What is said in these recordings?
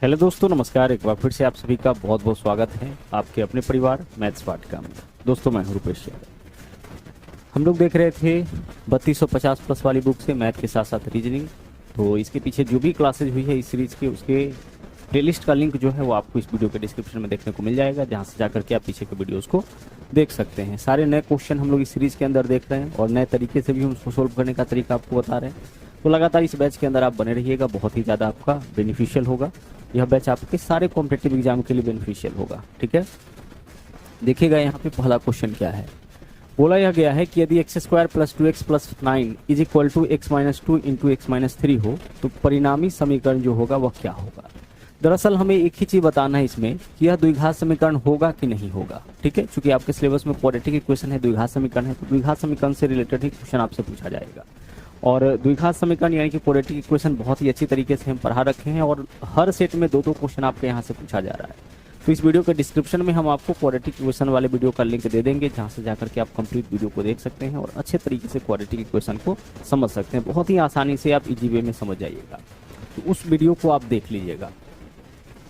Hello दोस्तों, नमस्कार। एक बार फिर से आप सभी का बहुत बहुत स्वागत है आपके अपने परिवार मैथ्स पाठ्यक्रम में। दोस्तों, मैं हूं रूपेश यादव। हम लोग देख रहे थे 3250 प्लस वाली बुक से मैथ के साथ साथ रीजनिंग। तो इसके पीछे जो भी क्लासेज हुई है इस सीरीज के, उसके प्लेलिस्ट का लिंक जो है वो आपको इस वीडियो के डिस्क्रिप्शन में देखने को मिल जाएगा, जहां से जाकर के आप पीछे के वीडियोस को देख सकते हैं। सारे नए क्वेश्चन हम लोग इस सीरीज के अंदर देख रहे हैं और नए तरीके से भी हम उसको सोल्व करने का तरीका आपको बता रहे हैं। तो लगातार इस बैच के अंदर आप बने रहिएगा, बहुत ही ज़्यादा आपका बेनिफिशियल होगा। यह बैच आपके सारे कॉम्पिटेटिव एग्जाम के लिए बेनिफिशियल होगा। ठीक है, देखिएगा यहाँ पे पहला क्वेश्चन क्या है। बोला यह गया है कि यदि X square plus 2x plus 9 is equal to X minus 2 into X minus 3 हो तो परिणामी समीकरण जो होगा वह क्या होगा। दरअसल हमें एक ही चीज बताना है इसमें कि यह द्विघात समीकरण होगा कि नहीं होगा। ठीक है, क्योंकि आपके सिलेबस में क्वाड्रेटिक इक्वेशन है, द्विघात समीकरण है, तो द्विघात समीकरण से रिलेटेड ही क्वेश्चन आपसे पूछा जाएगा। और द्विघात समीकरण यानी कि क्वाड्रेटिक इक्वेशन बहुत ही अच्छी तरीके से हम पढ़ा रखे हैं और हर सेट में दो क्वेश्चन आपके यहाँ से पूछा जा रहा है। तो इस वीडियो के डिस्क्रिप्शन में हम आपको क्वाड्रेटिक इक्वेशन वाले वीडियो का लिंक दे देंगे, जहाँ से जाकर के आप कंप्लीट वीडियो को देख सकते हैं और अच्छे तरीके से क्वाड्रेटिक इक्वेशन को समझ सकते हैं। बहुत ही आसानी से आप इजी वे में समझ जाइएगा, तो उस वीडियो को आप देख लीजिएगा।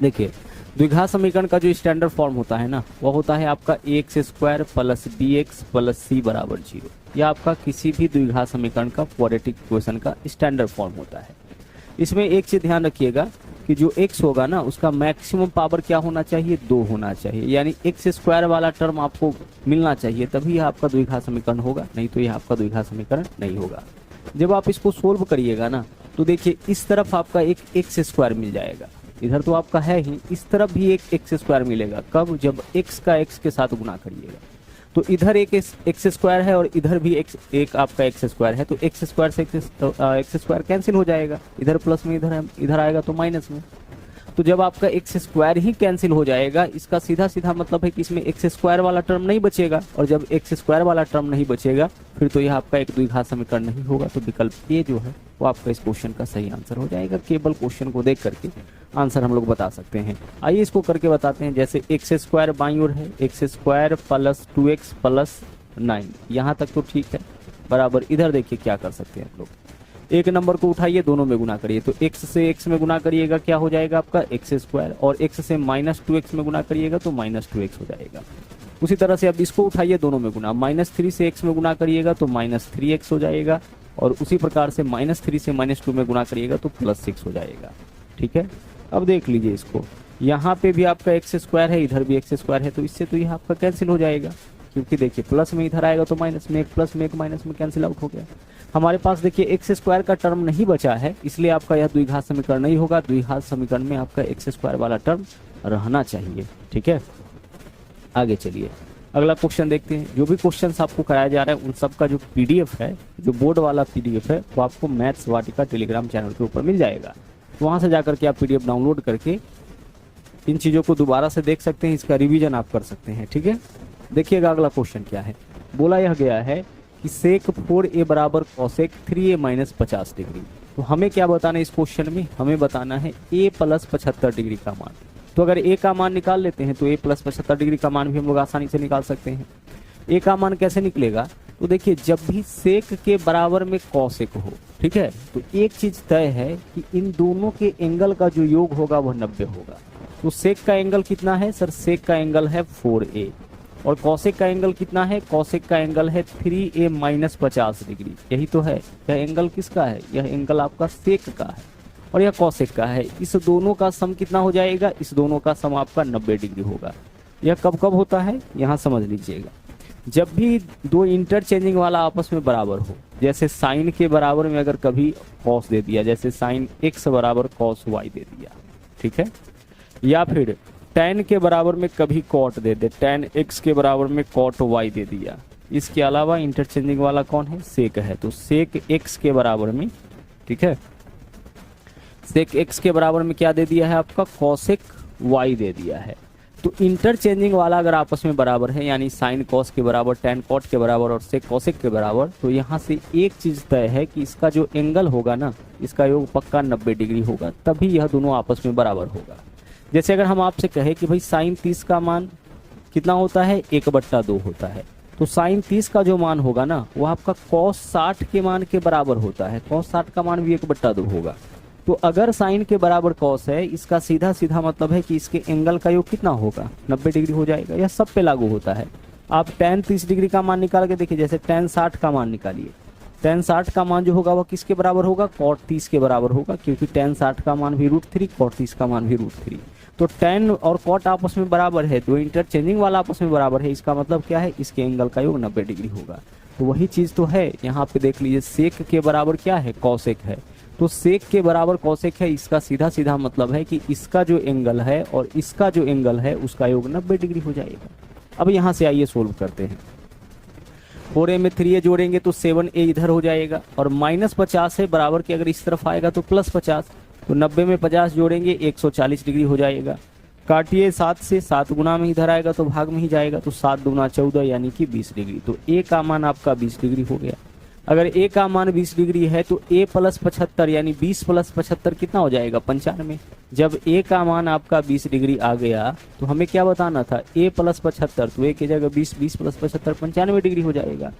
देखिए, द्विघात समीकरण का जो स्टैंडर्ड फॉर्म होता है ना, वह होता है आपका x square plus b x plus c बराबर 0। यह आपका किसी भी द्विघात समीकरण का क्वाड्रेटिक इक्वेशन का स्टैंडर्ड फॉर्म होता है। इसमें एक चीज ध्यान रखिएगा कि जो x होगा ना, उसका मैक्सिमम पावर क्या होना चाहिए, 2 होना चाहिए। यानी एक्स स्क्वायर वाला टर्म आपको मिलना चाहिए, तभी यह आपका द्विघात समीकरण होगा, नहीं तो यह आपका द्विघात समीकरण नहीं होगा। जब आप इसको सोल्व करिएगा ना, तो देखिए इस तरफ आपका एक एक्स स्क्वायर मिल जाएगा, इधर तो आपका है ही, इस तरफ भी एक एक्स स्क्वायर मिलेगा। कब? जब x का x के साथ गुना करिएगा। तो इधर एक एक्स स्क्वायर है और इधर भी एक आपका एक्स स्क्वायर है, तो एक्स स्क्वायर से एक्स स्क्वायर कैंसिल हो जाएगा। इधर प्लस में इधर आएगा तो माइनस में। तो जब आपका एक्स स्क्वायर ही कैंसिल हो जाएगा, इसका सीधा सीधा मतलब है कि इसमें एक्स स्क्वायर वाला टर्म नहीं बचेगा, और जब एक्स स्क्वायर वाला टर्म नहीं बचेगा फिर तो यह आपका एक द्विघात समीकरण नहीं होगा। तो विकल्प ए जो है वो आपका इस क्वेश्चन का सही आंसर हो जाएगा। केवल क्वेश्चन को देख करके आंसर हम लोग बता सकते हैं। आइए इसको करके बताते हैं। जैसे एक्स स्क्वायर बाईं ओर है, x square plus 2x plus 9, यहाँ तक तो ठीक है। बराबर इधर देखिए क्या कर सकते हैं आप लोग, एक नंबर को उठाइए, दोनों में गुना करिए। तो x से x में गुना करिएगा, क्या हो जाएगा आपका एक्स स्क्वायर, और x से माइनस 2x में गुना करिएगा तो माइनस 2x हो जाएगा। उसी तरह से अब इसको उठाइए, दोनों में गुना, माइनस 3 से x में गुना करिएगा तो माइनस 3x हो जाएगा, और उसी प्रकार से माइनस 3 से माइनस 2 में गुना करिएगा तो प्लस 6 हो जाएगा। ठीक है, अब देख लीजिए इसको, यहाँ पे भी आपका एक्स स्क्वायर है, इधर भी एक्स स्क्वायर है, तो इससे तो यह आपका कैंसिल हो जाएगा, क्योंकि देखिए प्लस में इधर आएगा तो माइनस में, एक प्लस में एक माइनस में कैंसिल आउट हो गया। हमारे पास देखिए एक्स स्क्वायर का टर्म नहीं बचा है, इसलिए आपका यह द्विघात समीकरण नहीं होगा। द्विघात समीकरण में आपका एक्स स्क्वायर वाला टर्म रहना चाहिए। ठीक है, आगे चलिए अगला क्वेश्चन देखते हैं। जो भी क्वेश्चंस आपको कराया जा रहा है उन सब का जो पीडीएफ है, जो बोर्ड वाला पीडीएफ है, वो आपको मैथ्स वाटिका टेलीग्राम चैनल के ऊपर मिल जाएगा। वहां से जाकर के आप पीडीएफ डाउनलोड करके इन चीजों को दोबारा से देख सकते हैं, इसका रिवीजन आप कर सकते हैं। ठीक है, देखिएगा अगला क्वेश्चन क्या है। बोला यह गया है कि सेक 4a बराबर कॉसेक 3a माइनस 50 डिग्री। तो हमें क्या बताना है इस क्वेश्चन में, हमें बताना है a प्लस 75 डिग्री का मान। तो अगर a का मान निकाल लेते हैं तो a प्लस 75 डिग्री का मान भी हम लोग आसानी से निकाल सकते हैं। a का मान कैसे निकलेगा, तो देखिए जब भी सेक के बराबर में कॉसेक हो, ठीक है, तो एक चीज तय है कि इन दोनों के एंगल का जो योग होगा वह 90 होगा। तो सेक का एंगल कितना है सर, सेक का एंगल है 4a, और कॉसेक का एंगल कितना है, कॉसेक का एंगल है 3a माइनस 50 डिग्री। यही तो है, यह एंगल किसका है, यह एंगल आपका सेक का है और यह कॉसेक का है। इस दोनों का सम कितना हो जाएगा, इस दोनों का सम आपका 90 डिग्री होगा। यह कब कब होता है, यहाँ समझ लीजिएगा, जब भी दो इंटरचेंजिंग वाला आपस में बराबर हो। जैसे साइन के बराबर में अगर कभी कॉस दे दिया, जैसे साइन x बराबर कॉस y दे दिया, ठीक है, या फिर tan के बराबर में कभी कॉट दे दे, tan x के बराबर में कॉट y दे दिया। इसके अलावा इंटरचेंजिंग वाला कौन है, सेक है। तो सेक x के बराबर में, ठीक है, सेक x के बराबर में क्या दे दिया है आपका, कॉसेक y दे दिया है। तो इंटरचेंजिंग वाला अगर आपस में बराबर है, यानी साइन कॉस के बराबर, tan कॉट के बराबर और सेक कॉसेक के बराबर, तो यहाँ से एक चीज तय है कि इसका जो एंगल होगा ना, इसका योग पक्का 90 डिग्री होगा, तभी यह दोनों आपस में बराबर होगा। जैसे अगर हम आपसे कहें कि भाई साइन 30 का मान कितना होता है, 1/2 होता है, तो साइन 30 का जो मान होगा ना, वो आपका कॉस 60 के मान के बराबर होता है। कॉस 60 का मान भी 1/2 होगा। तो अगर साइन के बराबर कॉस है, इसका सीधा सीधा मतलब है कि इसके एंगल का योग कितना होगा, 90 डिग्री हो जाएगा। यह सब पे लागू होता है। आप tan 30 डिग्री का मान निकाल के देखिए, जैसे tan 60 का मान निकालिए, tan 60 का मान जो होगा वह किसके बराबर होगा, cot 30 के बराबर होगा, क्योंकि tan 60 का मान भी √3, cot 30 का मान भी √3। तो tan और cot आपस में बराबर है, तो इंटरचेंजिंग वाला आपस में बराबर है, इसका मतलब क्या है, इसके एंगल का योग 90 डिग्री होगा। तो वही चीज़ तो है यहाँ पे, देख लीजिए सेक के बराबर क्या है, कॉसेक है। तो सेक के बराबर कॉसेक है, इसका सीधा सीधा मतलब है कि इसका जो एंगल है और इसका जो एंगल है उसका योग 90 डिग्री हो जाएगा। अब यहाँ से आइए सोल्व करते हैं। 4a में 3a जोड़ेंगे तो 7a इधर हो जाएगा, और -50 है बराबर के अगर इस तरफ आएगा तो +50, तो 90 में 50 जोड़ेंगे 140 डिग्री हो जाएगा। काटिए 7 से, 7 गुना में इधर आएगा तो भाग में ही जाएगा, तो 7 दूना 14 यानी कि 20 डिग्री। तो a का मान आपका 20 डिग्री हो गया। अगर a का मान 20 डिग्री है तो a + 75 यानी 20 + 75 कितना हो जाएगा, 95। जब a का मान आपका 20 डिग्री आ गया तो हमें क्या बताना था, a + 75, तो a की जगह 20, 20 + 75 95 डिग्री हो जाएगा।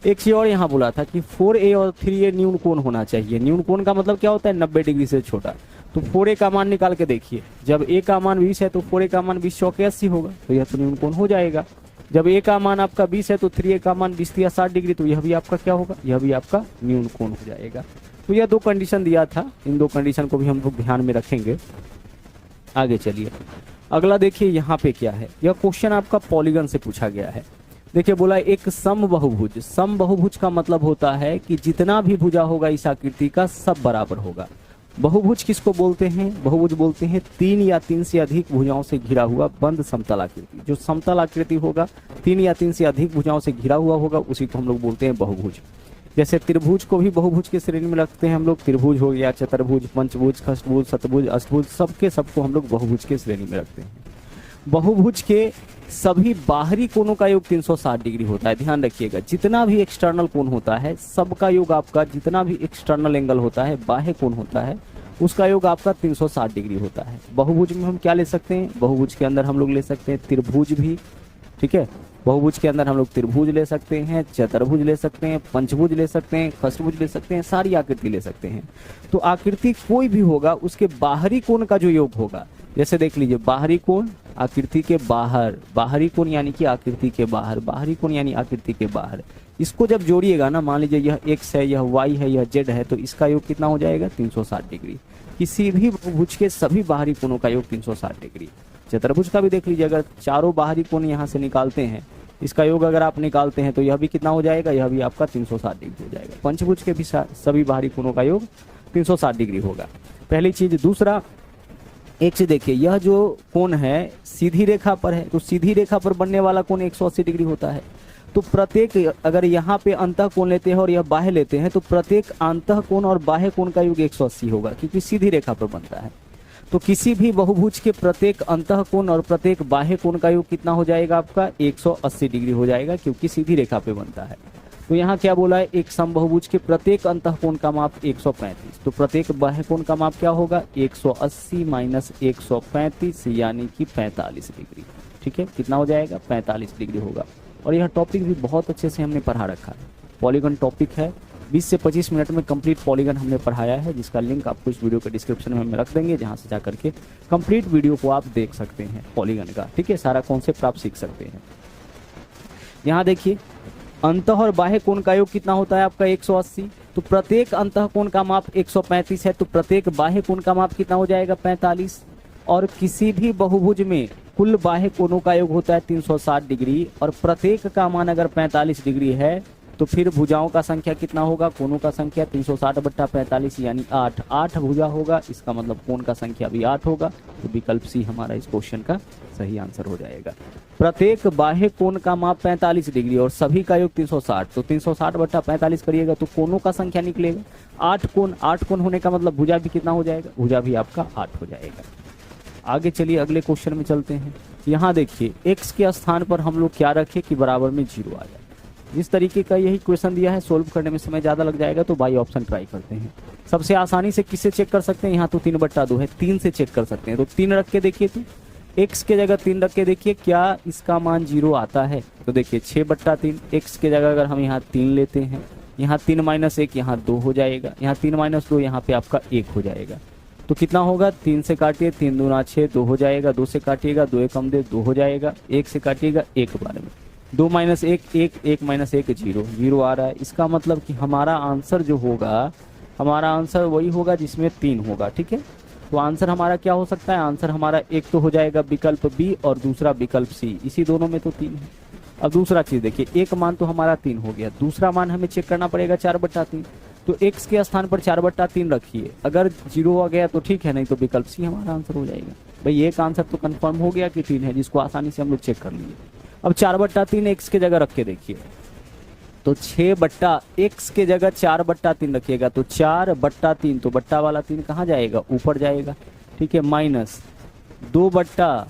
एक चीज और यहाँ बोला था कि 4a और 3a न्यून कोण होना चाहिए। न्यून कोण का मतलब क्या होता है, 90 डिग्री से छोटा। तो 4a का मान निकाल के देखिए, जब a का मान 20 है तो 4a का मान 20 चौके 80 होगा, तो यह तो न्यून कोण हो जाएगा। जब a का मान आपका 20 है तो 3a का मान 20 या 60 डिग्री, तो यह भी आपका क्या होगा, यह भी आपका न्यून कोण हो जाएगा। तो यह 2 कंडीशन दिया था, इन 2 कंडीशन को भी हम लोग ध्यान में रखेंगे। आगे चलिए, अगला देखिए यहाँ पे क्या है। यह क्वेश्चन आपका पॉलीगन से पूछा गया है। देखिए बोला एक समबाहुभुज। समबाहुभुज का मतलब होता है कि जितना भी भुजा होगा इस आकृति का सब बराबर होगा। बहुभुज किसको बोलते हैं, बहुभुज बोलते हैं 3 या 3 से अधिक भुजाओं से घिरा हुआ बंद समतल आकृति। जो समतल आकृति होगा, 3 या 3 से अधिक भुजाओं से घिरा हुआ होगा, उसी को हम लोग बोलते हैं बहुभुज। जैसे त्रिभुज को भी बहुभुज के श्रेणी में रखते हैं हम लोग। त्रिभुज हो गया, चतुर्भुज, पंचभुज, खष्टभुज, सतभुज, अष्टभुज, सबके सबको हम लोग बहुभुज के श्रेणी में रखते हैं। बहुभुज के सभी बाहरी कोणों का योग 360 डिग्री होता है। ध्यान रखिएगा, जितना भी एक्सटर्नल कोण होता है सबका योग आपका, जितना भी एक्सटर्नल एंगल होता है, बाह्य कोण होता है, उसका योग आपका 360 डिग्री होता है। बहुभुज में हम क्या ले सकते हैं, बहुभुज के अंदर हम लोग ले सकते हैं त्रिभुज भी, ठीक है। बहुभुज के अंदर हम लोग त्रिभुज ले सकते हैं, चतुर्भुज ले सकते हैं, पंचभुज ले सकते हैं, खष्टभुज ले सकते हैं, सारी आकृति ले सकते हैं। तो आकृति कोई भी होगा उसके बाहरी कोण का जो योग होगा, जैसे देख लीजिए बाहरी कोण आकृति के बाहर, बाहरी कोण यानी कि आकृति के बाहर, बाहरी कोण यानी आकृति के बाहर, इसको जब जोड़िएगा ना, मान लीजिए यह x है, यह y है, यह z है, तो इसका योग कितना हो जाएगा 360 डिग्री। किसी भी बहुभुज के सभी बाहरी कोणों का योग 360 डिग्री। चतुर्भुज का भी देख लीजिए, अगर चारों बाहरी कोण यहाँ से निकालते हैं, इसका योग अगर आप निकालते हैं तो यह भी कितना हो जाएगा, यह भी आपका 360 डिग्री हो जाएगा। पंचभुज के भी सभी बाहरी कोणों का योग 360 डिग्री होगा, पहली चीज। दूसरा, एक से देखिए, यह जो कोण है सीधी रेखा पर है, तो सीधी रेखा पर बनने वाला कोण 180 डिग्री होता है। तो प्रत्येक, अगर यहाँ पे अंतः कोण लेते हैं और यह बाह्य लेते हैं, तो प्रत्येक अंतः कोण और बाह्य कोण का योग 180 होगा, क्योंकि सीधी रेखा पर बनता है। तो किसी भी बहुभुज के प्रत्येक अंतः कोण और प्रत्येक बाह्य कोण का योग कितना हो जाएगा आपका 180 डिग्री हो जाएगा, क्योंकि सीधी रेखा पे बनता है। तो यहाँ क्या बोला है, एक समबाहुभुज के प्रत्येक अंतः कोण का माप 135, तो प्रत्येक बाह्य कोण का माप क्या होगा 180 माइनस 135 यानी कि 45 डिग्री। ठीक है, कितना हो जाएगा 45 डिग्री होगा। और यह टॉपिक भी बहुत अच्छे से हमने पढ़ा रखा है, पॉलीगन टॉपिक है। 20 से 25 मिनट में कंप्लीट पॉलीगन हमने पढ़ाया है, जिसका लिंक आपको इस वीडियो के डिस्क्रिप्शन में हम रख देंगे, जहां से जाकर के कंप्लीट वीडियो को आप देख सकते हैं पॉलीगन का। ठीक है, सारा कॉन्सेप्ट आप सीख सकते हैं। यहाँ देखिए, अंतः और बाह्य कोण का योग कितना होता है आपका 180, तो प्रत्येक अंतः कोण का माप 135 है, तो प्रत्येक बाह्य कोण का माप कितना हो जाएगा 45। और किसी भी बहुभुज में कुल बाह्य कोणों का योग होता है 360 डिग्री, और प्रत्येक का मान अगर 45 डिग्री है, तो फिर भुजाओं का संख्या कितना होगा, कोणों का संख्या 360 बट्टा 45 यानी 8। 8 भुजा होगा, इसका मतलब कोण का संख्या भी 8 होगा। तो विकल्प सी हमारा इस क्वेश्चन का सही आंसर हो जाएगा। प्रत्येक बाह्य कोण का माप 45 डिग्री और सभी का योग 360, तो 360 बट्टा 45 करिएगा तो कोणों का संख्या निकलेगा 8 कोण। 8 कोण होने का मतलब भुजा भी कितना हो जाएगा, भुजा भी आपका 8 हो जाएगा। आगे चलिए अगले क्वेश्चन में चलते हैं। यहाँ देखिए, x के स्थान पर हम लोग क्या रखें कि बराबर में 0 आ जाए। जिस तरीके का यही क्वेश्चन दिया है, सोल्व करने में समय ज़्यादा लग जाएगा, तो बाई ऑप्शन ट्राई करते हैं। सबसे आसानी से किससे चेक कर सकते हैं, यहाँ तो 3/2 है, 3 से चेक कर सकते हैं। तो 3 रख के देखिए, तो x के जगह 3 रख के देखिए क्या इसका मान 0 आता है। तो देखिए 6/3, x के जगह अगर हम यहाँ 3 लेते हैं, यहाँ 3 माइनस 1 यहाँ 2 हो जाएगा, यहाँ 3 माइनस 2 यहाँ पे आपका 1 हो जाएगा। तो कितना होगा, 3 से काटिए 3 दूना 6, 2 हो जाएगा, 2 से काटिएगा 2 एकम दे 2 हो जाएगा, 1 से काटिएगा 1 बार में 2 माइनस 1 1, 1 माइनस 1 0, 0 आ रहा है। इसका मतलब कि हमारा आंसर जो होगा, हमारा आंसर वही होगा जिसमें 3 होगा। ठीक है, तो आंसर हमारा क्या हो सकता है, आंसर हमारा एक तो हो जाएगा विकल्प बी और दूसरा विकल्प सी, इसी दोनों में तो 3 है। अब दूसरा चीज देखिए, एक मान तो हमारा 3 हो गया, दूसरा मान हमें चेक करना पड़ेगा 4/3। तो x के स्थान पर 4/3 रखिए, अगर 0 आ गया तो ठीक है, नहीं तो विकल्प सी हमारा आंसर हो जाएगा। भाई एक आंसर तो कंफर्म हो गया कि 3 है, जिसको आसानी से हम लोग चेक कर लिए। अब 4/3 x के जगह रख के देखिए, तो 6/x के जगह 4/3 रखिएगा, तो 4/3, तो बट्टा वाला 3 कहाँ जाएगा, ऊपर जाएगा। ठीक है, माइनस 2 बट्टा,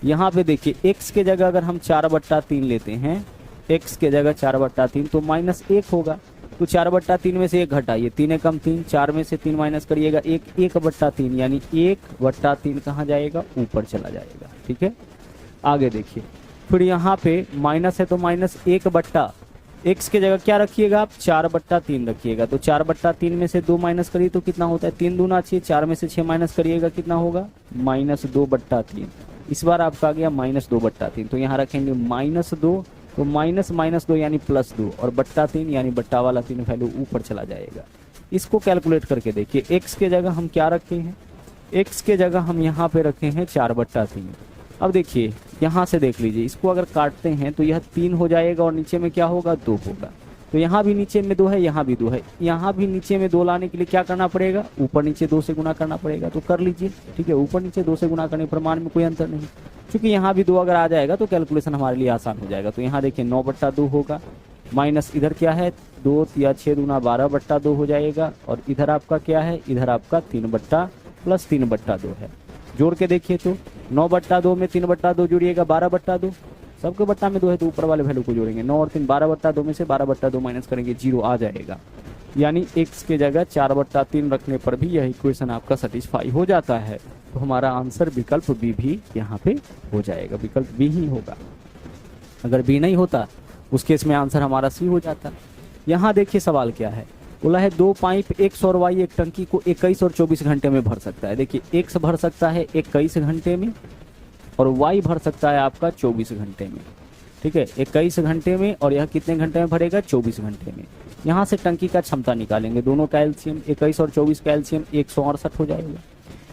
यहाँ पे देखिए x के जगह अगर हम 4/3 लेते हैं, x के जगह 4/3 तो -1 होगा। तो 4/3 में से 1 घटाइए, 3 एकम 3, 4 में से 3 माइनस करिएगा 1, 1/3 यानी 1/3 कहाँ जाएगा, ऊपर चला जाएगा। ठीक है, आगे देखिए, फिर यहाँ पे माइनस है तो -1 x के जगह क्या रखिएगा आप, 4/3 रखिएगा। तो 4/3 में से 2 माइनस करिए तो कितना होता है, 3 दूना 6, 4 में से 6 माइनस करिएगा कितना होगा, -2/3। इस बार आपका आ गया -2/3, तो यहाँ रखेंगे -2, तो -2 यानी +2 और /3 यानी बट्टा वाला 3 वैल्यू ऊपर चला जाएगा। इसको कैलकुलेट करके देखिए, x के जगह हम क्या रखे हैं, x के जगह हम यहाँ पे रखे हैं 4/3। अब देखिए यहाँ से देख लीजिए, इसको अगर काटते हैं तो यह 3 हो जाएगा और नीचे में क्या होगा, 2 होगा। तो यहाँ भी नीचे में 2 है, यहाँ भी 2 है, यहाँ भी नीचे में 2 लाने के लिए क्या करना पड़ेगा, ऊपर नीचे 2 से गुना करना पड़ेगा। तो कर लीजिए, ठीक है, ऊपर नीचे 2 से गुना करने पर मान में कोई अंतर नहीं, क्योंकि यहाँ भी 2 अगर आ जाएगा तो कैलकुलेशन हमारे लिए आसान हो जाएगा। तो यहाँ देखिए 9/2 होगा, माइनस इधर क्या है, 2 या 6 दूना 12/2 हो जाएगा, और इधर आपका क्या है, इधर आपका 3/2 है। जोड़ के देखिए तो 9/2 में 3/2 जोड़िएगा 12/2, सबके बट्टा में 2 है तो ऊपर वाले वैल्यू को जोड़ेंगे, 9 और 3 12/2 में से 12/2 माइनस करेंगे, 0 आ जाएगा। यानी x के जगह 4/3 रखने पर भी यह इक्वेशन आपका सेटिस्फाई हो जाता है। तो हमारा आंसर विकल्प बी भी यहाँ पे हो जाएगा, विकल्प बी ही होगा। अगर बी नहीं होता उस केस में आंसर हमारा सी हो जाता। यहाँ देखिए सवाल क्या है, बोला है 2 पाइप x और y एक टंकी को 21 और 24 घंटे में भर सकता है। देखिए x भर सकता है 21 घंटे में और y भर सकता है आपका 24 घंटे में। ठीक है, 21 घंटे में, और यह कितने घंटे में भरेगा, 24 घंटे में। यहाँ से टंकी का क्षमता निकालेंगे, दोनों का एलसीएम 21 और 24 का एलसीएम 168 हो जाएगा।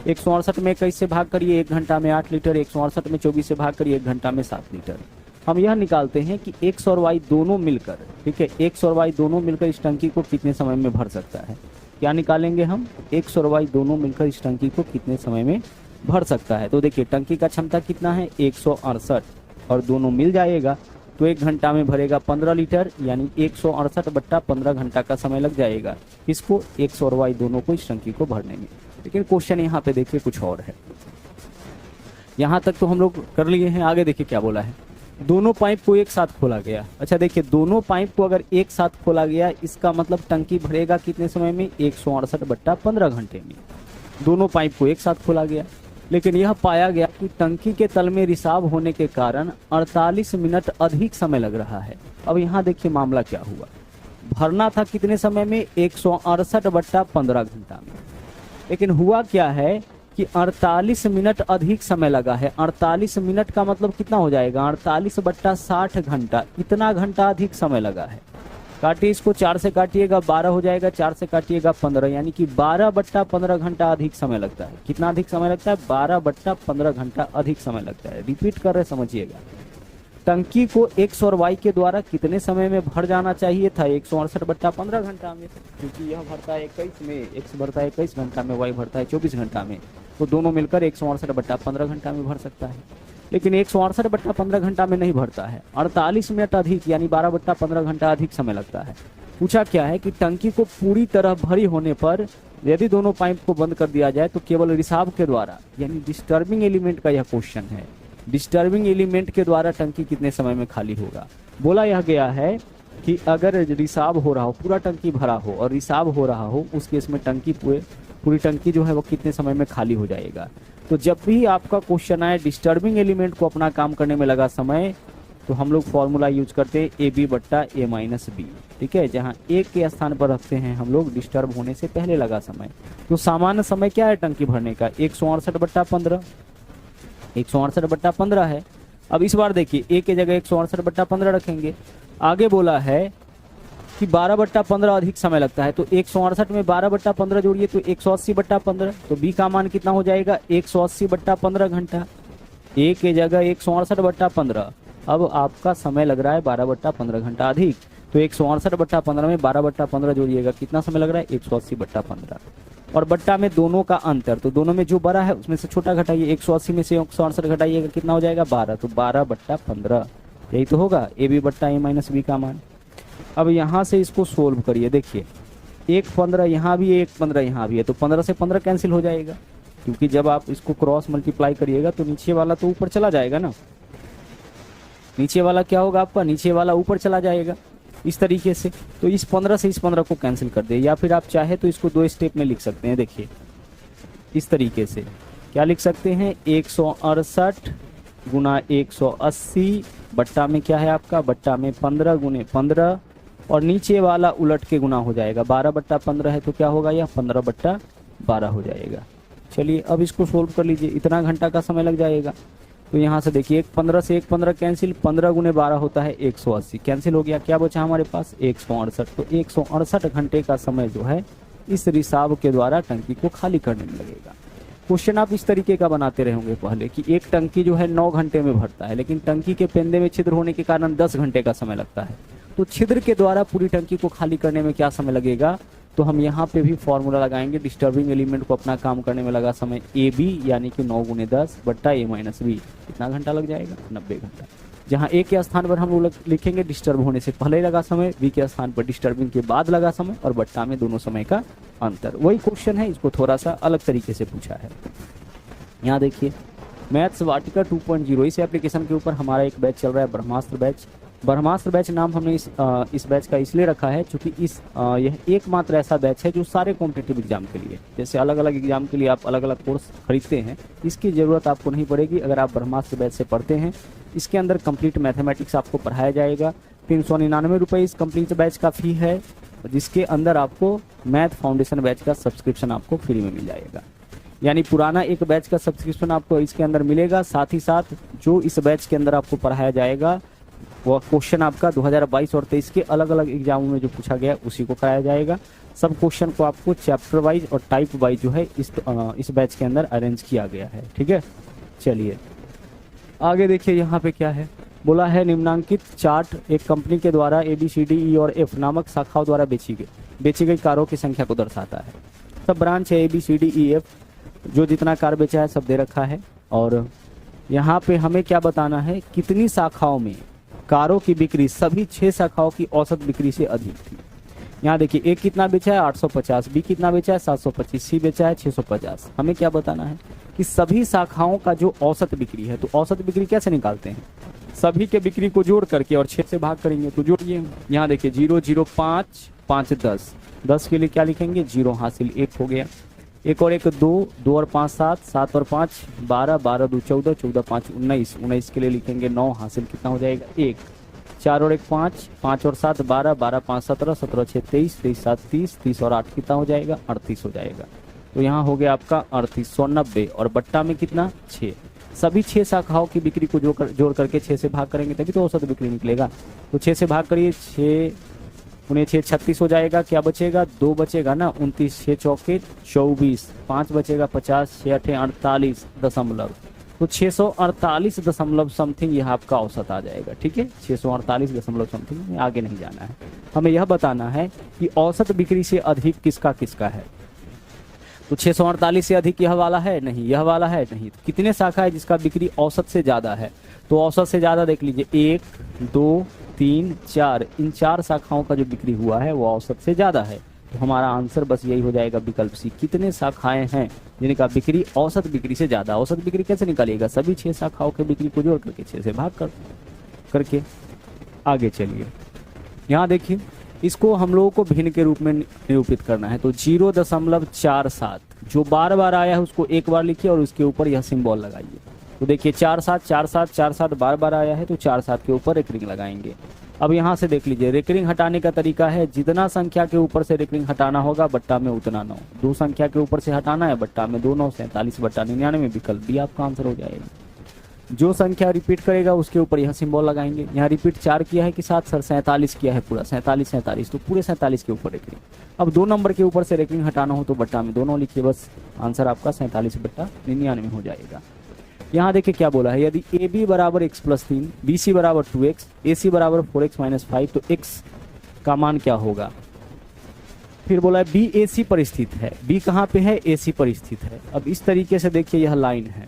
168 में 21 से भाग करिए 1 घंटा में 8 लीटर, 168 में 24 से भाग करिए 1 घंटा में 7 लीटर। हम यह निकालते हैं कि x और y दोनों मिलकर, ठीक है, x और y दोनों मिलकर इस टंकी को कितने समय में भर सकता है। क्या निकालेंगे हम, x और y दोनों मिलकर इस टंकी को कितने समय में भर सकता है। तो देखिए टंकी का क्षमता कितना है, 168, और दोनों मिल जाएगा तो 1 घंटा में भरेगा 15 लीटर, यानी 168/15 घंटा का समय लग जाएगा इसको x और y दोनों को इस टंकी को भरने में। लेकिन क्वेश्चन यहाँ पे देखिए कुछ और है। यहाँ तक तो हम लोग कर लिए हैं, आगे देखिए क्या बोला है, दोनों पाइप को एक साथ खोला गया। अच्छा देखिए, दोनों पाइप को अगर एक साथ खोला गया, इसका मतलब टंकी भरेगा कितने समय में, 168/15 घंटे में। दोनों पाइप को एक साथ खोला गया, लेकिन यह पाया गया कि टंकी के तल में रिसाव होने के कारण 48 मिनट अधिक समय लग रहा है। अब यहाँ देखिए मामला क्या हुआ, भरना था कितने समय में, 168/15 घंटा में, लेकिन हुआ क्या है कि 48 मिनट अधिक समय लगा है। 48 मिनट का मतलब कितना हो जाएगा, 48/60 घंटा, इतना घंटा अधिक समय लगा है। काटिए इसको, 4 से काटिएगा 12 हो जाएगा, 4 से काटिएगा 15, यानी कि 12/15 घंटा अधिक समय लगता है। कितना अधिक समय लगता है, 12/15 घंटा अधिक समय लगता है। रिपीट कर रहे समझिएगा, टंकी को x और y के द्वारा कितने समय में भर जाना चाहिए था, 168/15 घंटा में, क्योंकि यह भरता है 21 में, x भरता है 21 घंटा में, y भरता है 24 घंटा में, तो दोनों मिलकर 168/15 घंटा में भर सकता है। लेकिन 168/15 घंटा में नहीं भरता है, 48 मिनट अधिक यानी 12/15 घंटा अधिक समय लगता है। पूछा क्या है कि टंकी को पूरी तरह भरी होने पर यदि दोनों पाइप को बंद कर दिया जाए तो केवल रिसाव के द्वारा, यानी डिस्टर्बिंग एलिमेंट का यह क्वेश्चन है, डिस्टर्बिंग एलिमेंट के द्वारा टंकी कितने समय में खाली होगा। बोला यह गया है कि अगर रिसाव हो रहा हो, पूरा टंकी भरा हो और रिसाव हो रहा हो, उस केस में टंकी पूरी टंकी जो है वो कितने समय में खाली हो जाएगा। तो जब भी आपका क्वेश्चन आए डिस्टर्बिंग एलिमेंट को अपना काम करने में लगा समय, तो हम लोग फॉर्मूला यूज करते हैं ए बी बट्टा ए माइनस बी, ठीक है, जहाँ ए के स्थान पर रखते हैं हम लोग डिस्टर्ब होने से पहले लगा समय। तो सामान्य समय क्या है टंकी भरने का, 168/15, 168/15 है। अब इस बार देखिए ए के जगह 168/15 रखेंगे। आगे बोला है कि 12/15 अधिक समय लगता है, तो 168 में 12/15 जोड़िए तो 180/15, तो बी का मान कितना हो जाएगा 180/15 घंटा। ए के जगह 168/15, अब आपका समय लग रहा है 12/15 घंटा अधिक, तो 168/15 में 12/15 जोड़िएगा, कितना समय लग रहा है 180/15। और बट्टा में दोनों का अंतर, तो दोनों में जो बड़ा है उसमें से छोटा घटाइए, 180 में से 168 घटाइएगा, कितना हो जाएगा 12, तो 12/15, यही तो होगा ए बी बट्टा ए माइनस बी का मान। अब यहाँ से इसको सोल्व करिए, देखिए 1/15 यहाँ भी है, 1/15 यहाँ भी है, तो 15 से 15 कैंसिल हो जाएगा, क्योंकि जब आप इसको क्रॉस मल्टीप्लाई करिएगा तो नीचे वाला तो ऊपर चला जाएगा ना, नीचे वाला क्या होगा आपका, नीचे वाला ऊपर चला जाएगा इस तरीके से। तो इस 15 से इस 15 को कैंसिल कर दे, या फिर आप चाहे तो इसको 2 स्टेप में लिख सकते हैं। देखिए इस तरीके से क्या लिख सकते हैं, 168 गुना 180 बट्टा में क्या है आपका, बट्टा में 15 गुने 15, और नीचे वाला उलट के गुना हो जाएगा, 12/15 है तो क्या होगा यह 15/12 हो जाएगा। चलिए अब इसको सोल्व कर लीजिए, इतना घंटा का समय लग जाएगा। तो यहाँ से देखिए 15 से 15 कैंसिल, 15 गुने 12 होता है 180, कैंसिल हो गया, क्या बचा हमारे पास 168। तो 168 घंटे का समय जो है इस रिसाव के द्वारा टंकी को खाली करने में लगेगा। क्वेश्चन आप इस तरीके का बनाते रहेंगे पहले कि एक टंकी जो है 9 घंटे में भरता है, लेकिन टंकी के पेंदे में छिद्र होने के कारण 10 घंटे का समय लगता है, तो छिद्र के द्वारा पूरी टंकी को खाली करने में क्या समय लगेगा, तो हम यहाँ पे भी फॉर्मूला लगाएंगे, डिस्टर्बिंग एलिमेंट को अपना काम करने में लगा समय ए बी यानी कि 9 गुने 10 बट्टा ए माइनस बी, कितना घंटा लग जाएगा 90 घंटा। जहाँ ए के स्थान पर हम लोग लिखेंगे डिस्टर्ब होने से पहले लगा समय, बी के स्थान पर डिस्टर्बिंग के बाद लगा समय, और बट्टा में दोनों समय का अंतर। वही क्वेश्चन है, इसको थोड़ा सा अलग तरीके से पूछा है। यहाँ देखिए मैथ्स वाटिका 2.0 इस एप्लीकेशन के ऊपर हमारा एक बैच चल रहा है, ब्रह्मास्त्र बैच। ब्रह्मास्त्र बैच नाम हमने इस बैच का इसलिए रखा है क्योंकि यह एकमात्र ऐसा बैच है जो सारे कॉम्पिटिटिव एग्जाम के लिए, जैसे अलग अलग एग्जाम के लिए आप अलग अलग कोर्स खरीदते हैं, इसकी ज़रूरत आपको नहीं पड़ेगी अगर आप ब्रह्मास्त्र बैच से पढ़ते हैं। इसके अंदर कंप्लीट मैथमेटिक्स आपको पढ़ाया जाएगा। 399 रुपये इस कंप्लीट बैच का फी है, जिसके अंदर आपको मैथ फाउंडेशन बैच का सब्सक्रिप्शन आपको फ्री में मिल जाएगा। यानी पुराना एक बैच का सब्सक्रिप्शन आपको इसके अंदर मिलेगा, साथ ही साथ जो इस बैच के अंदर आपको पढ़ाया जाएगा वो क्वेश्चन आपका 2022 और 23 के अलग अलग एग्जामों में जो पूछा गया उसी को कराया जाएगा। सब क्वेश्चन को आपको चैप्टर वाइज और टाइप वाइज जो है इस बैच के अंदर अरेंज किया गया है, ठीक है। चलिए आगे देखिए यहाँ पे क्या है, बोला है निम्नांकित चार्ट एक कंपनी के द्वारा ABCD E और F नामक शाखाओं द्वारा बेची गई कारों की संख्या को दर्शाता है। सब ब्रांच है ABCDEF, जो जितना कार बेचा है सब दे रखा है, और यहाँ पे हमें क्या बताना है, कितनी शाखाओं में कारों की बिक्री सभी 6 शाखाओं की औसत बिक्री से अधिक थी। यहाँ देखिए ए कितना बेचा है 850, बी कितना बेचा है 725, सी बेचा है 650। हमें क्या बताना है कि सभी शाखाओं का जो औसत बिक्री है, तो औसत बिक्री कैसे निकालते हैं, सभी के बिक्री को जोड़ करके और 6 से भाग करेंगे। तो जोड़िए, यहाँ देखिए 0 0 5 5 10, 10 के लिए क्या लिखेंगे 0 हासिल 1 हो गया, 1 और 1 2, 2 और 5 7, 7 और 5 12, 12 2 14, 14 5 19, 19 के लिए लिखेंगे 9 हासिल कितना हो जाएगा 1, 4 और 1 5, 5 और 7 12, 12 5 17, 17 6 23, 23 7 30, 30 और 8 कितना हो जाएगा 38 हो जाएगा। तो यहाँ हो गया आपका 3890, और बट्टा में कितना 6। सभी 6 शाखाओं की बिक्री को जोड़ करके 6 से भाग करेंगे तभी तो औसत बिक्री निकलेगा। तो 6 से भाग करिए, 6 उन्हें 6 36 हो जाएगा, क्या बचेगा 2 बचेगा ना, 29 6 चौके 24, 5 बचेगा 50, 6 8 48 दशमलव, तो 648 दशमलव समथिंग यह आपका औसत आ जाएगा, ठीक है। 648 दशमलव समथिंग, आगे नहीं जाना है, हमें यह बताना है कि औसत बिक्री से अधिक किसका किसका है। तो 648 से अधिक यह वाला है नहीं, यह वाला है नहीं, तो कितने शाखा है जिसका बिक्री औसत से ज़्यादा है, तो औसत से ज़्यादा देख लीजिए 1 2 3 4, इन 4 शाखाओं का जो बिक्री हुआ है वो औसत से ज़्यादा है। तो हमारा आंसर बस यही हो जाएगा विकल्प सी, कितने शाखाएं हैं जिनका बिक्री औसत बिक्री से ज़्यादा। औसत बिक्री कैसे निकालिएगा, सभी 6 शाखाओं के बिक्री को जोड़ करके 6 से भाग करके। आगे चलिए, यहाँ देखिए इसको हम लोगों को भिन्न के रूप में निरूपित करना है। तो 0.47 जो बार बार आया है उसको एक बार लिखिए और उसके ऊपर यह सिंबल लगाइए। तो देखिए 4 7 4 7 4 7 बार बार आया है, तो 4 7 के ऊपर एक रिंग लगाएंगे। अब यहाँ से देख लीजिए, रेकरिंग हटाने का तरीका है, जितना संख्या के ऊपर से रेकरिंग हटाना होगा बट्टा में उतना 9। 2 संख्या के ऊपर से हटाना है, बट्टा में 2 9 47 बट्टा 99, विकल्प भी आपका आंसर हो जाएगा। जो संख्या रिपीट करेगा उसके ऊपर यह सिंबल लगाएंगे। यहाँ रिपीट 4 किया है कि 7 सर 47 किया है, पूरा 47 47, तो पूरे 47 के ऊपर रेकरिंग। अब 2 नंबर के ऊपर से रेकरिंग हटाना हो तो बट्टा में 2 9 लिखिए, बस आंसर आपका 47 बट्टा 99 हो जाएगा। यहाँ देखिए क्या बोला है, यदि ए बी बराबर x प्लस 3, बी सी बराबर 2x, ए सी बराबर 4x माइनस 5, तो x का मान क्या होगा। फिर बोला है बी ए सी पर स्थित है, बी कहाँ पे है, ए सी पर स्थित है। अब इस तरीके से देखिए यह लाइन है,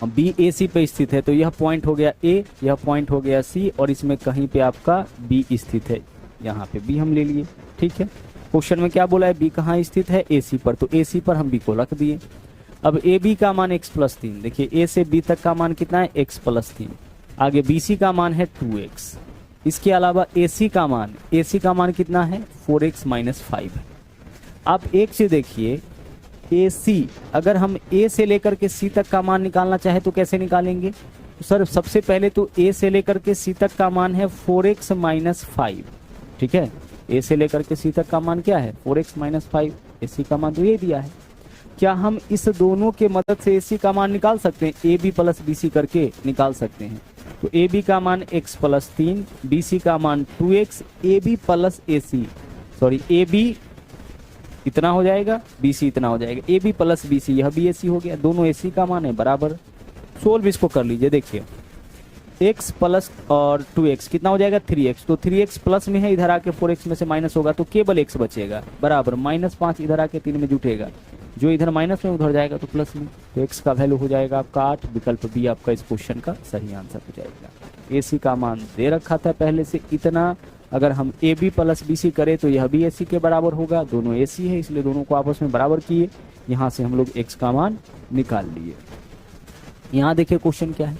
अब बी ए सी पे स्थित है, तो यह पॉइंट हो गया ए, यह पॉइंट हो गया सी, और इसमें कहीं पे आपका बी स्थित है। यहाँ पे बी हम ले लिए, ठीक है। क्वेश्चन में क्या बोला है, बी कहाँ स्थित है, ए सी पर, तो ए सी पर हम बी को रख दिए। अब ए बी का मान x प्लस 3, देखिए ए से बी तक का मान कितना है, x प्लस 3। आगे बी सी का मान है 2x। इसके अलावा ए सी का मान कितना है, 4x माइनस 5 है। आप एक चीज देखिए, ए सी अगर हम ए से लेकर के सी तक का मान निकालना चाहे तो कैसे निकालेंगे। तो सर सबसे पहले तो ए से लेकर के सी तक का मान है 4x माइनस 5, ठीक है। ए से लेकर के सी तक का मान क्या है, 4x माइनस 5, ए सी का मान तो ये दिया है। क्या हम इस दोनों के मदद से ए सी का मान निकाल सकते हैं, A B plus B C करके निकाल सकते हैं। तो ए बी का मान x प्लस 3, बी सी का मान 2x, A B plus A C, sorry A B इतना हो जाएगा, बी सी इतना हो जाएगा, A B plus B C, यह भी ए सी हो गया, दोनों ए सी का मान है बराबर। सोल्व इसको कर लीजिए, देखिए x प्लस और 2x कितना हो जाएगा, 3x, तो 3x प्लस में है, इधर आके 4x में से माइनस होगा तो केवल x बचेगा, बराबर -5 इधर आके 3 में जुटेगा, जो इधर माइनस में उधर जाएगा तो प्लस में, तो x का वैल्यू हो जाएगा आपका 8। विकल्प बी आपका इस क्वेश्चन का सही आंसर हो जाएगा। ए सी का मान दे रखा था पहले से इतना, अगर हम A B plus B C करें तो यह भी ए सी के बराबर होगा, दोनों ए सी है इसलिए दोनों को आपस में बराबर किए, यहाँ से हम लोग x का मान निकाल लिए। यहाँ देखिए क्वेश्चन क्या है,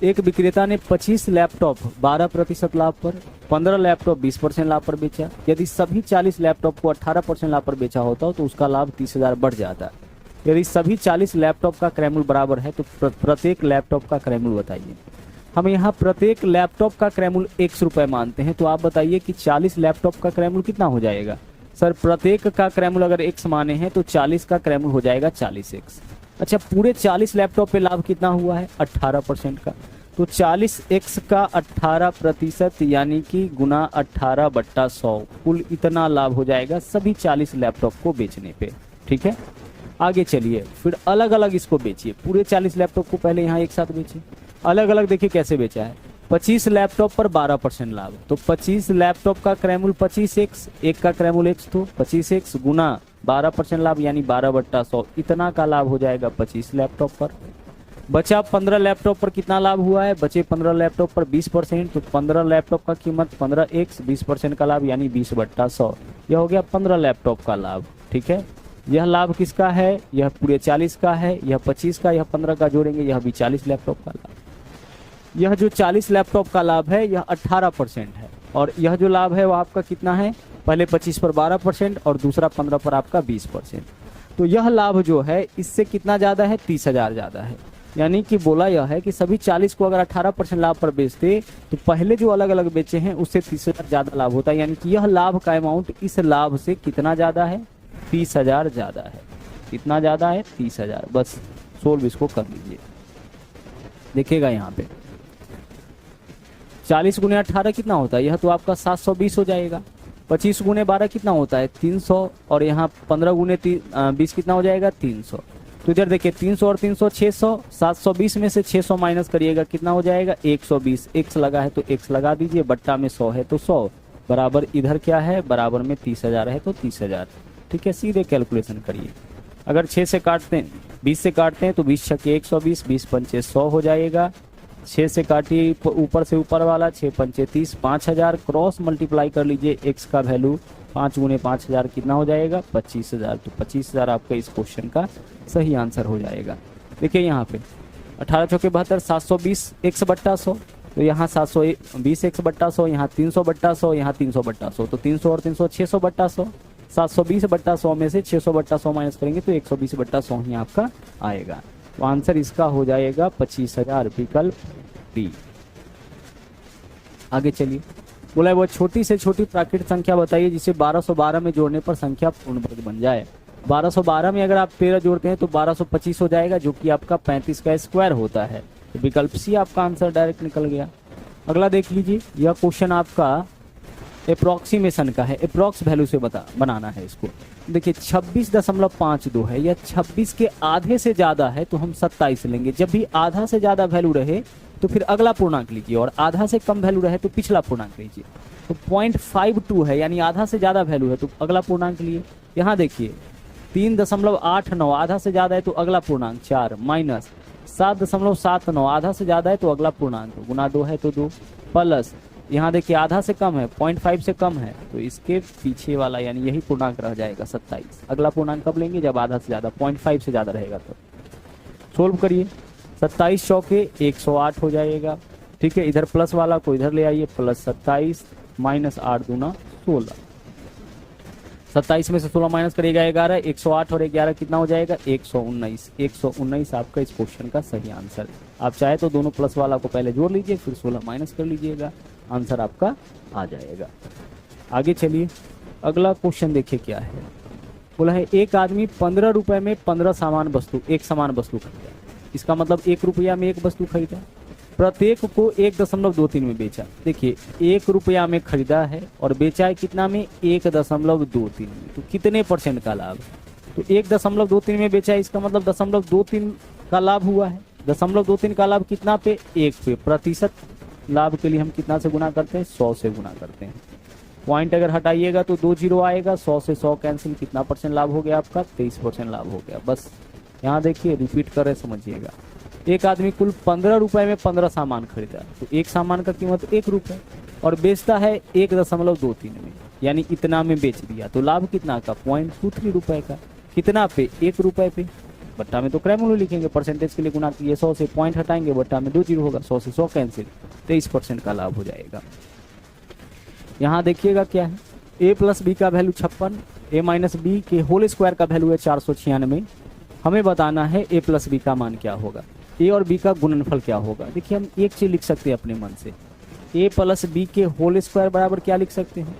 एक विक्रेता ने 25 लैपटॉप 12% लाभ पर, 15 लैपटॉप 20% लाभ पर बेचा। यदि सभी 40 लैपटॉप को 18% लाभ पर बेचा होता तो उसका लाभ 30,000 बढ़ जाता। यदि सभी 40 लैपटॉप का क्रय मूल्य बराबर है तो प्रत्येक लैपटॉप का क्रय मूल्य बताइए। हम यहाँ प्रत्येक लैपटॉप का क्रय मूल्य ₹1 मानते हैं, तो आप बताइए कि 40 लैपटॉप का क्रय मूल्य कितना हो जाएगा। सर प्रत्येक का क्रय मूल्य अगर x माने हैं तो 40 का क्रय मूल्य हो जाएगा 40x। अच्छा पूरे 40 लैपटॉप पे लाभ कितना हुआ है, 18% का, तो 40x का 18% यानी कि गुना 18/100, कुल इतना लाभ हो जाएगा सभी 40 लैपटॉप को बेचने पे, ठीक है। आगे चलिए फिर अलग अलग इसको बेचिए, पूरे 40 लैपटॉप को पहले यहाँ एक साथ बेचिए, अलग अलग देखिए कैसे बेचा है। 25 लैपटॉप पर 12% लाभ, तो 25 लैपटॉप का क्रय मूल्य 25x, एक का क्रय मूल्य x, तो 25x गुना 12% लाभ यानी 12/100, इतना का लाभ हो जाएगा 25 लैपटॉप पर। बचा 15 लैपटॉप पर कितना लाभ हुआ है, बचे 15 लैपटॉप पर 20%, तो 15 लैपटॉप का कीमत 15x, 20% का लाभ यानी 20/100, यह हो गया 15 लैपटॉप का लाभ, ठीक है। यह लाभ किसका है, यह पूरे 40 का है, यह 25 का, यह 15 का जोड़ेंगे, यह भी 40 लैपटॉप का लाभ। यह जो 40 लैपटॉप का लाभ है यह 18% है, और यह जो लाभ है वो आपका कितना है, पहले 25 पर 12% और दूसरा 15 पर आपका 20%, तो यह लाभ जो है इससे कितना ज़्यादा है, 30,000 ज़्यादा है। यानी कि बोला यह है कि सभी 40 को अगर 18% लाभ पर बेचते तो पहले जो अलग अलग बेचे हैं उससे 30,000 ज़्यादा लाभ होता है, यानी कि यह लाभ का अमाउंट इस लाभ से कितना ज़्यादा है, 30,000 ज़्यादा है। कितना ज़्यादा है, 30,000। बस सोल्व इसको कर लीजिए, देखिएगा यहाँ पे 40 गुने 18 कितना होता है, यह तो आपका 720 हो जाएगा। 25 गुने 12 कितना होता है, 300, और यहाँ 15 गुने 20 कितना हो जाएगा, 300। तो इधर देखिए 300 और 300 600, 720 में से 600 माइनस करिएगा कितना हो जाएगा, 120। x लगा है तो x लगा दीजिए, बट्टा में 100 है तो 100, बराबर इधर क्या है, बराबर में 30,000 है तो 30,000, ठीक है। सीधे कैलकुलेशन करिए, अगर 6 से काटते हैं 20 से काटते हैं तो 20 छक्के 120, 20 पंचे 100 हो जाएगा। 6 से काटिए ऊपर से ऊपर वाला, 6 पंचे 30, 5,000 क्रॉस मल्टीप्लाई कर लीजिए, x का वैल्यू 5 गुने 5,000 कितना हो जाएगा, 25,000। तो 25,000 आपका इस क्वेश्चन का सही आंसर हो जाएगा। देखिए यहाँ पे 18 चौके 72, 720 x/100, तो यहाँ 720 x/100, यहाँ 300/100, यहाँ 300/100, तो 300 और 300 600/100, 720/100 में से 600/100 माइनस करेंगे तो 120/100 ही आपका आएगा। तो आंसर इसका हो जाएगा 25,000, विकल्प डी। आगे चलिए, बोला है वो छोटी से छोटी प्राकृतिक संख्या बताइए जिसे 1212 में जोड़ने पर संख्या पूर्ण वर्ग बन जाए। 1212 में अगर आप 13 जोड़ते हैं तो 1225 हो जाएगा, जो कि आपका 35 का स्क्वायर होता है। तो विकल्प सी आपका आंसर डायरेक्ट निकल गया। अगला देख लीजिए, यह क्वेश्चन आपका अप्रोक्सीमेशन का है, अप्रोक्स वैल्यू से बनाना है इसको। देखिए 26.52 है, या 26 के आधे से ज्यादा है तो हम 27 लेंगे। जब भी आधा से ज्यादा वैल्यू रहे तो फिर अगला पूर्णांक लीजिए, और आधा से कम वैल्यू रहे तो पिछला पूर्णांक लीजिए। तो 0.52 है, यानी आधा से ज्यादा वैल्यू है तो अगला पूर्णांक लिए। यहाँ देखिए 3.89, आधा से ज्यादा है तो अगला पूर्णांक 4, माइनस 7.79, आधा से ज्यादा है तो अगला पूर्णांक, गुना 2 है तो 2, प्लस यहाँ देखिए आधा से कम है, 0.5 से कम है तो इसके पीछे वाला यानी यही पूर्णांक रह जाएगा 27। अगला पूर्णांक कब लेंगे, जब आधा से ज्यादा 0.5 से ज्यादा रहेगा। तो सोल्व करिए, 27 चौके 108 हो जाएगा। ठीक है, इधर प्लस वाला को इधर ले आइए, प्लस 27 माइनस 8 दूना 16। 27 में से 16 माइनस करिएगा 11, 108 और 11 कितना हो जाएगा 119। 119 आपका इस क्वेश्चन का सही आंसर है। आप चाहे तो दोनों प्लस वाला को पहले जोड़ लीजिए, फिर 16 माइनस कर लीजिएगा, आंसर आपका आ जाएगा। आगे चलिए, अगला क्वेश्चन देखिए क्या है। बोला है एक आदमी 15 रुपए में 15 एक समान वस्तु खरीदा। इसका मतलब 1 रुपया में एक वस्तु खरीदा, प्रत्येक को 1.23 में बेचा। देखिए 1 रुपया में खरीदा है और बेचा है कितना में, 1.23 में। तो कितने % का लाभ, तो 1.23 में बेचा है, इसका मतलब 0.23 का लाभ हुआ है। 0.23 का लाभ कितना पे, 1 पे। प्रतिशत लाभ के लिए हम कितना से गुना करते हैं, 100 से गुना करते हैं। पॉइंट अगर हटाइएगा तो 2 जीरो आएगा, 100 से 100 कैंसिल, कितना % लाभ हो गया आपका, 23% लाभ हो गया। बस यहाँ देखिए रिपीट कर रहे समझिएगा। एक आदमी कुल 15 रुपए में 15 सामान खरीदा, तो एक सामान का कीमत 1 रुपए और बेचता है 1.23 में, यानी इतना में बेच दिया। तो लाभ कितना का, 0.23 रुपए का। कितना पे, 1 रुपए पे। बट्टा में तो क्रय मूल्य लिखेंगे, परसेंटेज के लिए गुना कीजिए, 100 से पॉइंट हटाएंगे, बट्टा में 2 जीरो होगा, 100 से 100 कैंसिल, 23% का लाभ हो जाएगा। यहाँ देखिएगा क्या है, a प्लस बी का वैल्यू 56, a माइनस बी के होल स्क्वायर का वैल्यू है 496। हमें बताना है a प्लस बी का मान क्या होगा, a और b का गुणनफल क्या होगा। देखिए हम एक चीज लिख सकते हैं अपने मन से, a प्लस बी के होल स्क्वायर बराबर क्या लिख सकते हैं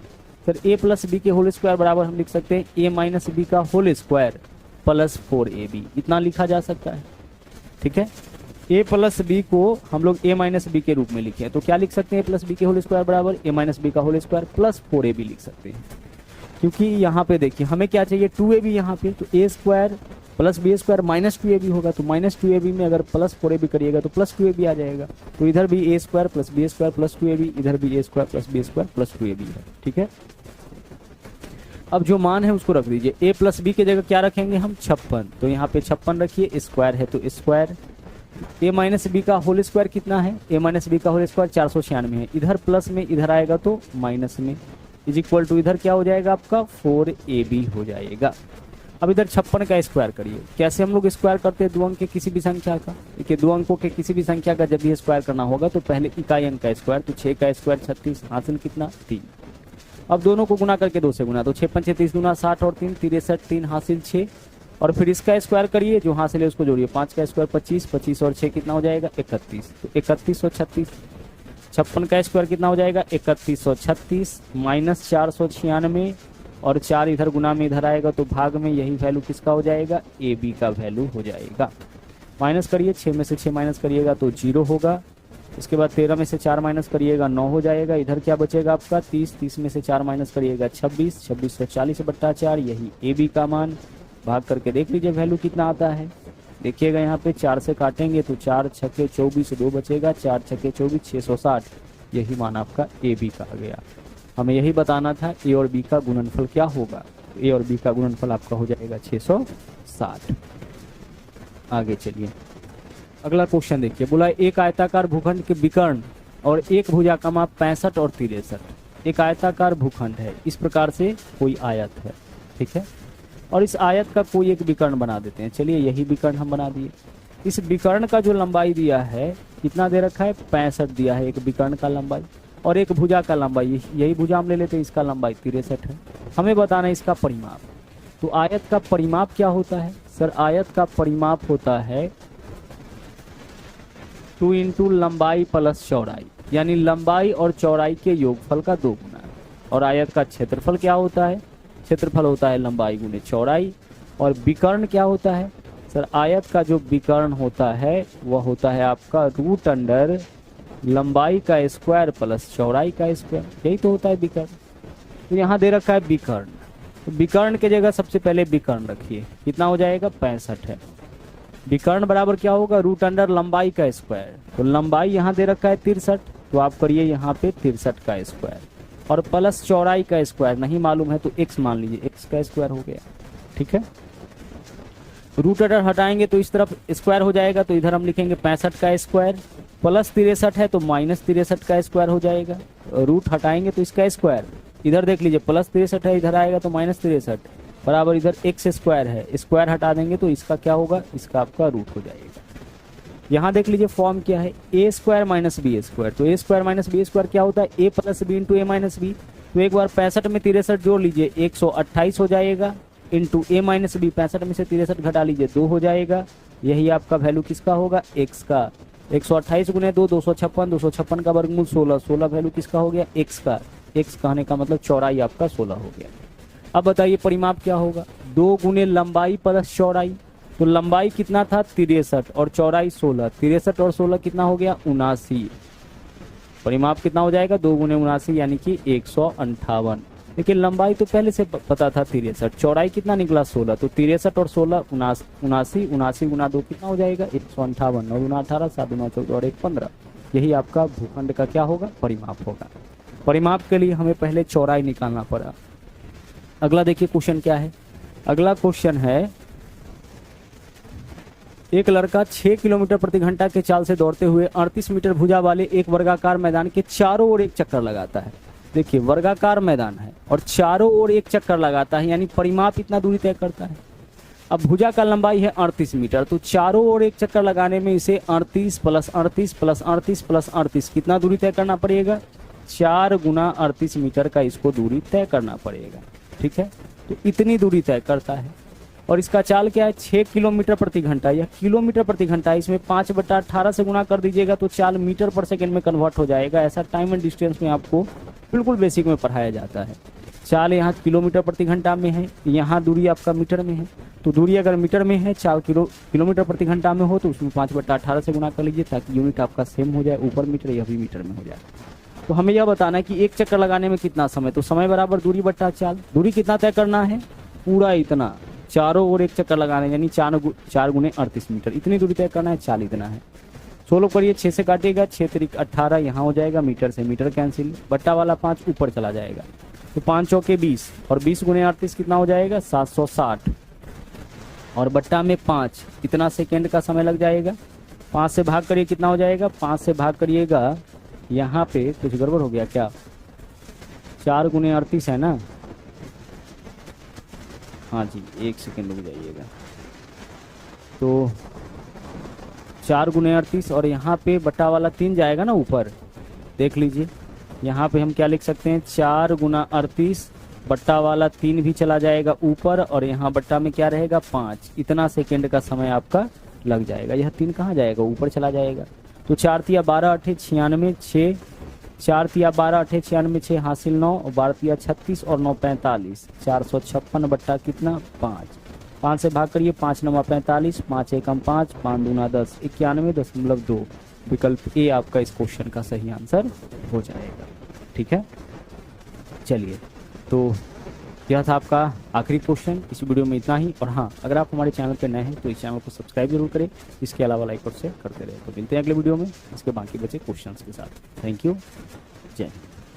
सर, a प्लस बी के होल स्क्वायर बराबर हम लिख सकते हैं a माइनस बी का होल स्क्वायर प्लस 4ab, इतना लिखा जा सकता है। ठीक है, a प्लस बी को हम लोग a माइनस बी के रूप में लिखे, तो क्या लिख सकते हैं, a प्लस बी के होल स्क्वायर बराबर a माइनस बी का होल स्क्वायर प्लस 4ab लिख सकते हैं। क्योंकि यहाँ पे देखिए हमें क्या चाहिए, 2ab यहाँ पे, तो a square plus B square minus 2ab होगा, तो माइनस 2ab में अगर प्लस 4ab करिएगा तो प्लस 2ab आ जाएगा। तो इधर भी a square plus B square plus 2ab, इधर भी a square plus B square plus 2ab है। ठीक है, अब जो मान है उसको रख दीजिए, a प्लस बी की जगह क्या रखेंगे हम, 56, तो यहाँ पे 56 रखिए, स्क्वायर है तो स्क्वायर। a माइनस बी का होल स्क्वायर कितना है, a माइनस बी का होल स्क्वायर 496 है, इधर प्लस में इधर आएगा तो माइनस में, इज इक्वल टू इधर क्या हो जाएगा आपका 4ab हो जाएगा। अब इधर 56 का स्क्वायर करिए, कैसे हम लोग स्क्वायर करते हैं, 2 अंक के किसी भी संख्या का। देखिए 2 अंकों के किसी भी संख्या का जब भी स्क्वायर करना होगा तो पहले इकाई अंक का स्क्वायर, तो 6 का स्क्वायर 36, हासिल कितना 3। अब दोनों को गुना करके 2 से गुना, तो 6 पंचे 30 गुना 60 और 3 63, 3 हासिल 6, और फिर इसका स्क्वायर करिए, जो हासिल है उसको जोड़िए, 5 का स्क्वायर 25, 25 और 6 कितना हो जाएगा 31, तो 3136। 56 का स्क्वायर कितना हो जाएगा 3136 माइनस 496, और 4 इधर गुना में इधर आएगा तो भाग में यही वैल्यू किसका हो जाएगा, ए बी का वैल्यू हो जाएगा। माइनस करिए, 6 में से 6 माइनस करिएगा तो 0 होगा। इसके बाद 13 में से 4 माइनस करिएगा 9 हो जाएगा। इधर क्या बचेगा आपका 30, 30 में से 4 माइनस करिएगा 26, 2640/4, यही ए बी का मान। भाग करके देख लीजिए वैल्यू कितना आता है। देखिएगा यहाँ पे 4 से काटेंगे तो 4 छक्के 24, 2 बचेगा, 4 छक्के 24, 660, यही मान आपका ए बी का आ गया। हमें यही बताना था ए और बी का गुणनफल क्या होगा, ए और बी का गुणनफल आपका हो जाएगा 660। आगे चलिए अगला क्वेश्चन देखिए, बोला एक आयताकार भूखंड के विकर्ण और एक भुजा का माप 65 और 63। एक आयताकार भूखंड है, इस प्रकार से कोई आयत है, ठीक है, और इस आयत का कोई एक विकर्ण बना देते हैं। चलिए यही विकर्ण हम बना दिए। इस विकर्ण का जो लंबाई दिया है कितना दे रखा है, 65 दिया है एक विकर्ण का लंबाई, और एक भुजा का लंबाई, यही भुजा हम ले लेते हैं, इसका लंबाई 63 है। हमें बताना है इसका परिमाप। तो आयत का परिमाप क्या होता है सर, आयत का परिमाप होता है 2 इंटू लंबाई प्लस चौड़ाई, यानी लंबाई और चौड़ाई के योगफल का 2 गुना। और आयत का क्षेत्रफल क्या होता है? क्षेत्रफल होता है लंबाई गुने चौड़ाई। और विकर्ण क्या होता है? सर आयत का जो विकर्ण होता है वह होता है आपका रूट अंडर लंबाई का स्क्वायर प्लस चौड़ाई का स्क्वायर, यही तो होता है विकर्ण। तो यहाँ दे रखा है विकर्ण, तो विकर्ण के जगह सबसे पहले विकर्ण रखिए, कितना हो जाएगा? 65 है। विकर्ण बराबर क्या होगा? रूट अंडर लंबाई का स्क्वायर, तो लंबाई यहाँ दे रखा है 63, तो आप करिए यहाँ पे 63 का स्क्वायर, और प्लस चौड़ाई का स्क्वायर नहीं मालूम है तो x मान लीजिए, x का स्क्वायर हो गया। ठीक है, रूट अंडर हटाएंगे तो इस तरफ स्क्वायर हो जाएगा, तो इधर हम लिखेंगे 65 का स्क्वायर, प्लस 63 है तो माइनस 63 का स्क्वायर हो जाएगा। रूट हटाएंगे तो इसका स्क्वायर, इधर देख लीजिए प्लस 63 है, इधर आएगा तो माइनस 63 बराबर इधर x स्क्वायर है, स्क्वायर हटा देंगे तो इसका क्या होगा? इसका आपका रूट हो जाएगा। यहाँ देख लीजिए फॉर्म क्या है? ए स्क्वायर माइनस बी स्क्वायर, तो ए स्क्वायर माइनस बी स्क्वायर क्या होता है? ए प्लस बी इंटू ए माइनस बी। तो एक बार 65 में 63 जोड़ लीजिए, 128 हो जाएगा, इंटू ए माइनस बी, 65 में से 63 घटा लीजिए 2 हो जाएगा। यही आपका वैल्यू किसका होगा? x का। 128 गुने 2 256, 256 का वर्गमूल 16, 16 वैल्यू किसका हो गया? x का। x कहने का मतलब चौड़ाई आपका 16 हो गया। अब बताइए परिमाप क्या होगा? 2 गुने लंबाई प्लस चौड़ाई, तो लंबाई कितना था? 63 और चौड़ाई 16, 63 और 16 कितना हो गया? 79। परिमाप कितना हो जाएगा? 2 गुने 79 यानी कि 158। लेकिन लंबाई तो पहले से पता था 63, चौड़ाई कितना निकला? 16, तो 63 और 16 79, 79 गुना 2 कितना हो जाएगा? 158, और 18 7 9 14 और 1 15। यही आपका भूखंड का क्या होगा? परिमाप होगा। परिमाप के लिए हमें पहले चौड़ाई निकालना पड़ा। अगला देखिए क्वेश्चन क्या है? अगला क्वेश्चन है, एक लड़का 6 किलोमीटर प्रति घंटा के चाल से दौड़ते हुए 38 मीटर भुजा वाले एक वर्गाकार मैदान के चारों ओर एक चक्कर लगाता है। देखिए वर्गाकार मैदान है और चारों ओर एक चक्कर लगाता है, यानी परिमाप इतना दूरी तय करता है। अब भुजा का लंबाई है 38 मीटर, तो चारों ओर एक चक्कर लगाने में इसे 38 प्लस 38 प्लस 38 प्लस 38 कितना दूरी तय करना पड़ेगा? 4 गुना 38 मीटर का इसको दूरी तय करना पड़ेगा। ठीक है, तो इतनी दूरी तय करता है। और इसका चाल क्या है? 6 किलोमीटर प्रति घंटा, यह किलोमीटर प्रति घंटा, इसमें 5/18 से गुना कर दीजिएगा तो चाल मीटर पर सेकंड में कन्वर्ट हो जाएगा। ऐसा टाइम एंड डिस्टेंस में आपको बिल्कुल बेसिक में पढ़ाया जाता है। चाल यहाँ किलोमीटर प्रति घंटा में है, यहाँ दूरी आपका मीटर में है, तो दूरी अगर मीटर में है, चाल किलोमीटर प्रति घंटा में हो तो उसमें 5/18 से गुना कर लीजिए ताकि यूनिट आपका सेम हो जाए, ऊपर मीटर यह भी मीटर में हो जाए। तो हमें यह बताना है कि एक चक्कर लगाने में कितना समय, तो समय बराबर दूरी बट्टा चाल। दूरी कितना तय करना है? पूरा इतना, चारों ओर एक चक्कर लगाने, यानी 4 गुने 38 मीटर, इतनी दूरी तय करना है। चाल इतना है। 16 करिए, 6 से काटिएगा, 6 3 18, यहाँ हो जाएगा, मीटर से मीटर कैंसिल, बट्टा वाला 5 ऊपर चला जाएगा, तो 5 चौके 20 और 20 गुने 38 कितना हो जाएगा? 760, और बट्टा में 5, इतना सेकेंड का समय लग जाएगा। 5 से भाग करिए, कितना हो जाएगा? 5 से भाग करिएगा, यहाँ पे कुछ गड़बड़ हो गया क्या? 4 गुने 38 है ना? हाँ जी, 1 सेकेंड रुक जाइएगा। तो 4 गुने 38 और यहाँ पे बट्टा वाला 3 जाएगा ना ऊपर, देख लीजिए यहाँ पे हम क्या लिख सकते हैं? 4 गुना 38, बट्टा वाला 3 भी चला जाएगा ऊपर, और यहाँ बट्टा में क्या रहेगा? 5, इतना सेकेंड का समय आपका लग जाएगा। यह 3 कहाँ जाएगा? ऊपर चला जाएगा। तो 4 तिया 12 8 96, 6 4 तिया 12 8 96, 6 हासिल 9, और 12 तिया 36 और 9 45, 456 बट्टा कितना? 5। 5 से भाग करिए, 5 9 45, 5 एकम 5, 5 दूना 10, 91.2। विकल्प ए आपका इस क्वेश्चन का सही आंसर हो जाएगा। ठीक है, चलिए, तो यह था आपका आखिरी क्वेश्चन। इस वीडियो में इतना ही। और हाँ, अगर आप हमारे चैनल पर नए हैं तो इस चैनल को सब्सक्राइब जरूर करें, इसके अलावा लाइक और शेयर करते रहे। तो मिलते हैं अगले वीडियो में इसके बाकी बचे क्वेश्चंस के साथ। थैंक यू, जय हिंद।